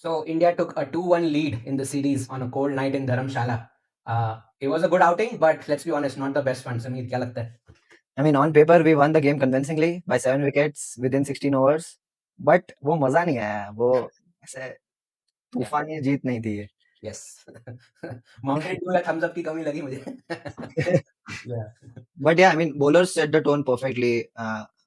So India took a 2-1 lead in the series on a cold night in Dharamshala. It was a good outing, but let's be honest, not the best one. Sameer, क्या लगता है? I mean, on paper we won the game convincingly by 7 wickets within 16 overs, but वो मजा नहीं आया. वो ऐसे Yeah. तूफानी जीत नहीं थी ये. Yes. Mountain Dew या thumbs up की कमी लगी मुझे. Yeah. But yeah, I mean, bowlers set the tone perfectly.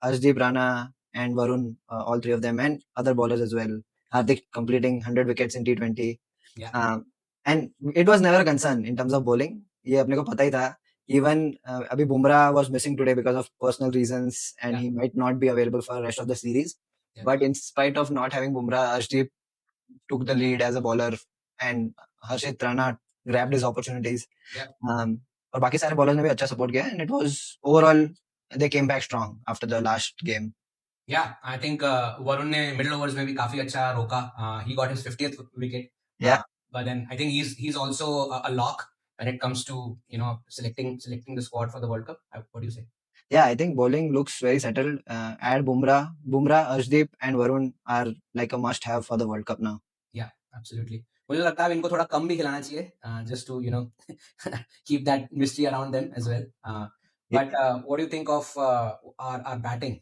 Arshdeep Rana and Varun, all three of them, and other bowlers as well. Hardik completing 100 wickets in T20. Yeah. And it was never a concern in terms of bowling. ये अपने को पता ही था. Even अभी Bumrah was missing today because of personal reasons, and Yeah. he might not be available for the rest of the series. Yeah. But in spite of not having Bumrah, Arshdeep took the lead as a bowler, and Harshit Rana grabbed his opportunities. Yeah. और बाकी सारे bowlers ने भी अच्छा support किया, and it was overall they came back strong after the last game. Yeah, I think Varun ने middle overs में भी काफी अच्छा रोका. He got his 50th wicket. Yeah. But then I think he's also a lock when it comes to selecting the squad for the World Cup. What do you say? Yeah, I think bowling looks very settled. Add Bumrah, Arshdeep, and Varun are like a must-have for the World Cup now. Yeah, absolutely. मुझे लगता है इनको थोड़ा कम भी खिलाना चाहिए, just to keep that mystery around them as well. But what do you think of our batting?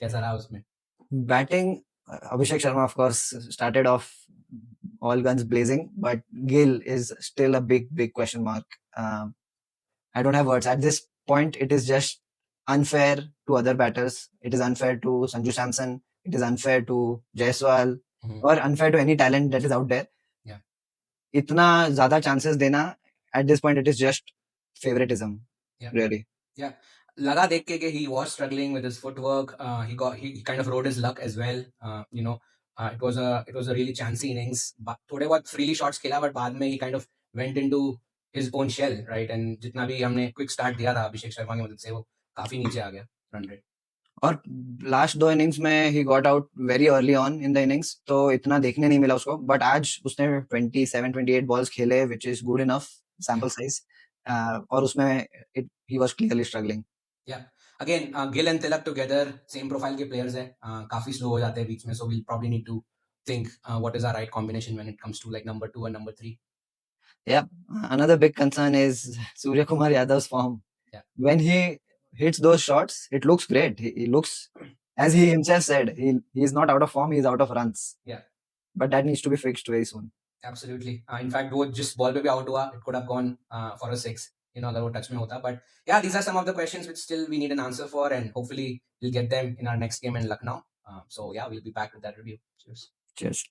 कैसा रहा उसमें? Batting, Abhishek Sharma, of course, started off all guns blazing, but Gill is still a big question mark. I don't have words. At this point, it is just unfair to other batters. It is unfair to Sanju Samson. It is unfair to Jaiswal, or unfair to any talent that is out there. Yeah. इतना ज़्यादा chances देना, at this point, it is just favoritism. Yeah. Really. Yeah. लगा देख के कि he was struggling with his footwork. He kind of rode his luck as well. It was a really chancy innings. But थोड़े बहुत freely shots खेला, but बाद में he kind of went into his own shell, right? And जितना भी हमने quick start दिया था अभिषेक शर्मा की मदद से, वो काफी नीचे आ गया run rate. और लास्ट 2 इनिंग्स में he got out very early on in the innings, तो इतना देखने नहीं मिला उसको. बट आज उसने 27-28 बॉल्स खेले, which is good enough sample size, और उसमें he was clearly struggling. Yeah. Again, Gill and Tilak together, same profile के players है, काफी slow हो जाते हैं बीच में, so we'll probably need to think what is our right combination when it comes to like number 2 and number 3. Yeah, another big concern is Surya Kumar Yadav's form. Yeah. When he hits those shots, it looks great. He looks, as he himself said, he is not out of form, he is out of runs. Yeah. But that needs to be fixed very soon. Absolutely. In fact, वो जिस ball पे भी out हुआ, it could have gone for a 6, अगर वो touch में होता. But yeah, these are some of the questions which still we need an answer for, and hopefully we'll get them in our next game in Lucknow. So yeah, we'll be back with that review. Cheers. Cheers.